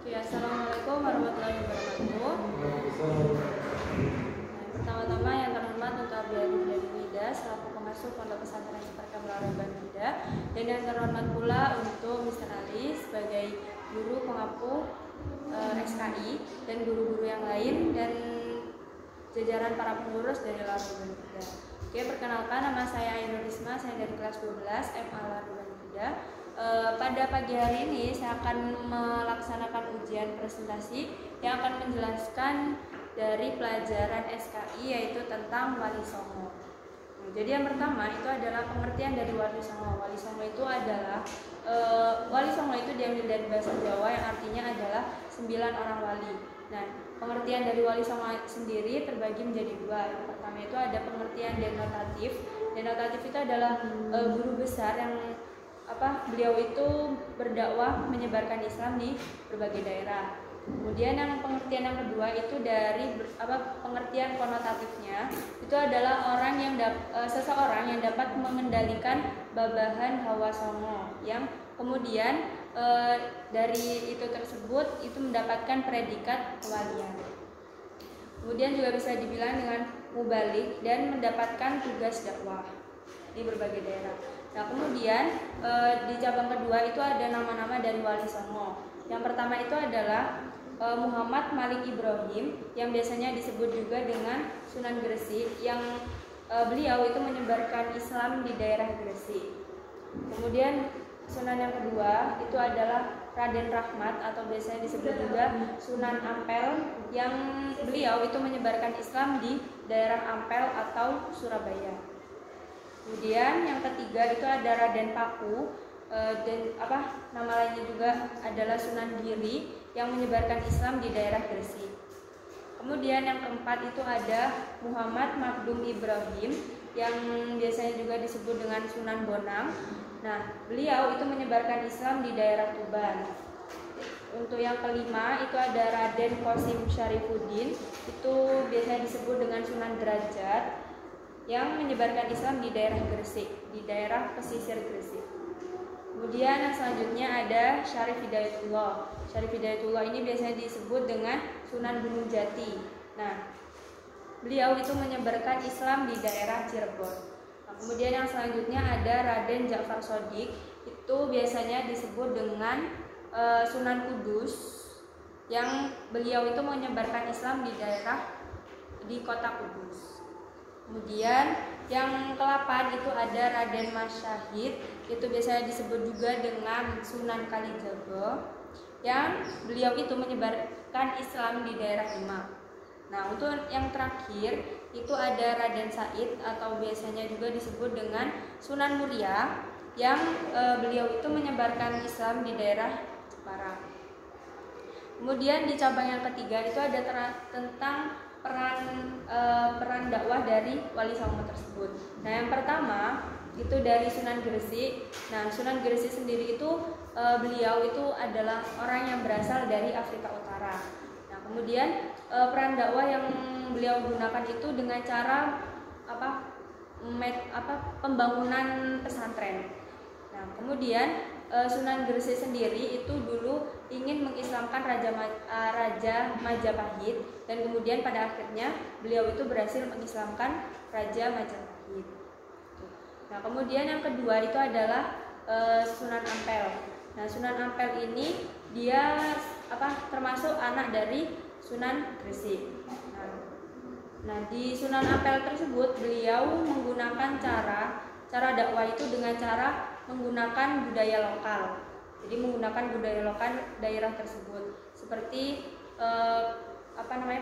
Ya, Assalamualaikum warahmatullahi wabarakatuh. Pertama-tama yang terhormat untuk Abi Arif dan Wida selaku pengasuh Pondok Pesantren Seperka Melalui Bandida, dan yang terhormat pula untuk Mr. Ali sebagai guru pengampu SKI dan guru-guru yang lain dan jajaran para pengurus dari Laru Bandida. Oke, perkenalkan, nama saya Ainur Risma, saya dari kelas 12 MA Laru Bandida. Pada pagi hari ini saya akan melaksanakan ujian presentasi yang akan menjelaskan dari pelajaran SKI, yaitu tentang Wali Songo. Jadi yang pertama itu adalah pengertian dari Wali Songo. Wali Songo itu adalah Wali Songo itu diambil dari bahasa Jawa yang artinya adalah 9 orang wali. Nah, pengertian dari Wali Songo sendiri terbagi menjadi dua. Yang pertama itu ada pengertian denotatif. Denotatif itu adalah guru besar yang beliau itu berdakwah menyebarkan Islam di berbagai daerah. Kemudian yang pengertian yang kedua itu dari pengertian konotatifnya, itu adalah orang yang seseorang yang dapat mengendalikan babahan hawa songo, yang kemudian dari itu tersebut itu mendapatkan predikat kewalian. Kemudian juga bisa dibilang dengan mubalik dan mendapatkan tugas dakwah di berbagai daerah. Nah, kemudian di cabang kedua itu ada nama-nama dari Wali Songo. Yang pertama itu adalah Muhammad Malik Ibrahim, yang biasanya disebut juga dengan Sunan Gresik, yang beliau itu menyebarkan Islam di daerah Gresik. Kemudian Sunan yang kedua itu adalah Raden Rahmat, atau biasanya disebut juga Sunan Ampel, yang beliau itu menyebarkan Islam di daerah Ampel atau Surabaya. Kemudian yang ketiga itu ada Raden Paku, dan nama lainnya juga adalah Sunan Giri, yang menyebarkan Islam di daerah Gresik. Kemudian yang keempat itu ada Muhammad Magdum Ibrahim, yang biasanya juga disebut dengan Sunan Bonang. Nah, beliau itu menyebarkan Islam di daerah Tuban. Untuk yang kelima itu ada Raden Qasim Syarifuddin, itu biasanya disebut dengan Sunan Derajat, yang menyebarkan Islam di daerah Gresik, di daerah pesisir Gresik. Kemudian yang selanjutnya ada Syarif Hidayatullah. Syarif Hidayatullah ini biasanya disebut dengan Sunan Gunung Jati. Nah, beliau itu menyebarkan Islam di daerah Cirebon. Nah, kemudian yang selanjutnya ada Raden Ja'far Shodiq, itu biasanya disebut dengan Sunan Kudus, yang beliau itu menyebarkan Islam di kota Kudus. Kemudian yang ke-8 itu ada Raden Mas Syahid, itu biasanya disebut juga dengan Sunan Kalijaga, yang beliau itu menyebarkan Islam di daerah Demak. Nah, untuk yang terakhir itu ada Raden Said, atau biasanya juga disebut dengan Sunan Muria, yang beliau itu menyebarkan Islam di daerah Jepara. Kemudian di cabang yang ketiga itu ada tentang peran dakwah dari Wali Songo tersebut. Nah, yang pertama itu dari Sunan Gresik. Nah, Sunan Gresik sendiri itu beliau itu adalah orang yang berasal dari Afrika Utara. Nah, kemudian peran dakwah yang beliau gunakan itu dengan cara pembangunan pesantren. Nah, kemudian Sunan Gresik sendiri itu dulu ingin mengislamkan Raja Majapahit, dan kemudian pada akhirnya beliau itu berhasil mengislamkan Raja Majapahit. Nah, kemudian yang kedua itu adalah Sunan Ampel. Nah, Sunan Ampel ini dia termasuk anak dari Sunan Gresik. Nah, di Sunan Ampel tersebut beliau menggunakan cara dakwah itu dengan cara menggunakan budaya lokal. Jadi menggunakan budaya lokal daerah tersebut, seperti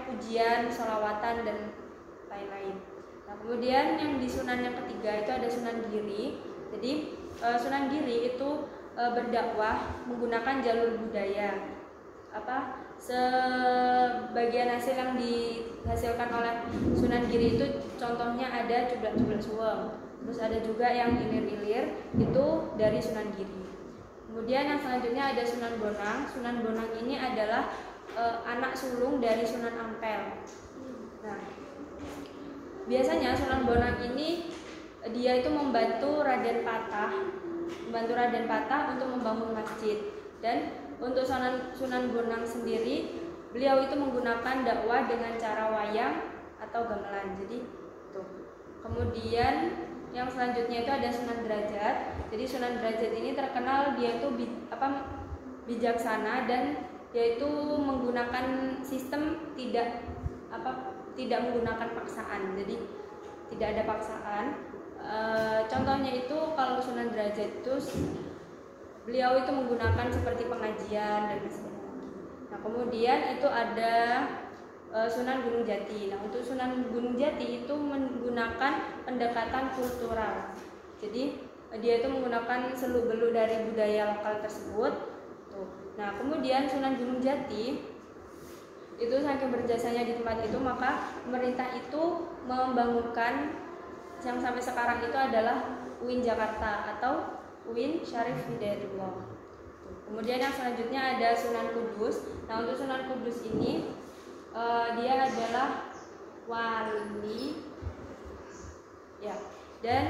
pujian, sholawatan, dan lain-lain. Nah, kemudian yang di Sunan yang ketiga itu ada Sunan Giri. Jadi Sunan Giri itu berdakwah menggunakan jalur budaya. Sebagian hasil yang dihasilkan oleh Sunan Giri itu contohnya ada Cublak-Cublak Suweng. Terus ada juga yang ilir-ilir, itu dari Sunan Giri. Kemudian yang selanjutnya ada Sunan Bonang. Sunan Bonang ini adalah anak sulung dari Sunan Ampel. Nah, biasanya Sunan Bonang ini dia itu membantu Raden Patah untuk membangun masjid. Dan untuk Sunan Bonang sendiri, beliau itu menggunakan dakwah dengan cara wayang atau gamelan. Jadi tuh. Kemudian yang selanjutnya itu ada Sunan Derajat. Jadi Sunan Derajat ini terkenal dia itu bijaksana dan dia itu menggunakan sistem tidak menggunakan paksaan. Jadi tidak ada paksaan. Contohnya itu kalau Sunan Derajat itu beliau itu menggunakan seperti pengajian dan sebagainya. Nah, kemudian itu ada Sunan Gunung Jati. Nah, untuk Sunan Gunung Jati itu menggunakan pendekatan kultural. Jadi dia itu menggunakan seluk-beluk dari budaya lokal tersebut. Tuh. Nah, kemudian Sunan Gunung Jati itu saking berjasanya di tempat itu, maka pemerintah itu membangunkan yang sampai sekarang itu adalah UIN Jakarta atau UIN Syarif Hidayatullah. Kemudian yang selanjutnya ada Sunan Kudus. Nah, untuk Sunan Kudus ini dia adalah wali, ya. Dan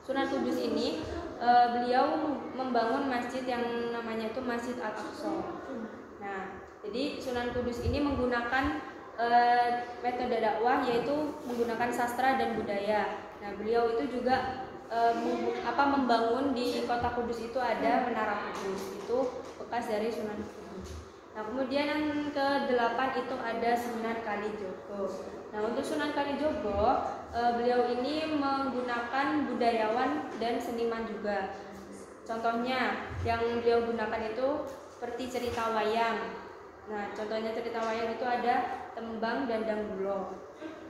Sunan Kudus ini beliau membangun masjid yang namanya itu Masjid Al-Aqsa. Nah, jadi Sunan Kudus ini menggunakan metode dakwah yaitu menggunakan sastra dan budaya. Nah, beliau itu juga membangun di kota Kudus itu ada Menara Kudus, itu bekas dari Sunan Kudus. Nah, kemudian yang ke-8 itu ada Sunan Kalijogo. Nah, untuk Sunan Kalijogo beliau ini menggunakan budayawan dan seniman juga. Contohnya yang beliau gunakan itu seperti cerita wayang. Nah, contohnya cerita wayang itu ada Tembang dan Dangdulo.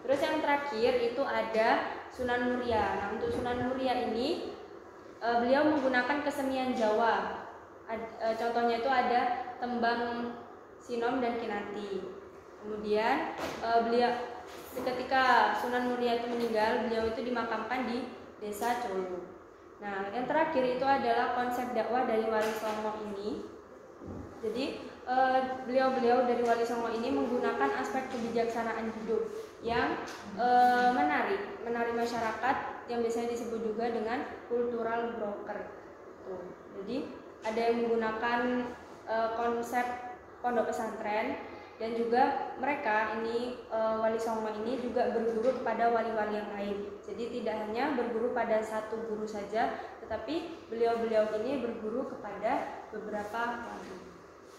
Terus yang terakhir itu ada Sunan Muria. Nah, untuk Sunan Muria ini beliau menggunakan kesenian Jawa. Contohnya itu ada Tembang Sinom dan Kinanti. Kemudian beliau ketika Sunan Muria itu meninggal, beliau itu dimakamkan di Desa Colo. Nah, yang terakhir itu adalah konsep dakwah dari Wali Songo ini. Jadi beliau-beliau dari Wali Songo ini menggunakan aspek kebijaksanaan hidup yang menarik masyarakat, yang biasanya disebut juga dengan cultural broker. Tuh. Jadi ada yang menggunakan konsep pondok pesantren, dan juga mereka ini Wali Songo ini juga berguru kepada wali-wali yang lain. Jadi tidak hanya berguru pada satu guru saja, tetapi beliau-beliau ini berguru kepada beberapa wali.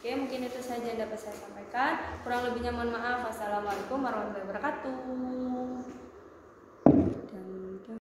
Oke, mungkin itu saja yang dapat saya sampaikan. Kurang lebihnya mohon maaf. Wassalamualaikum warahmatullahi wabarakatuh.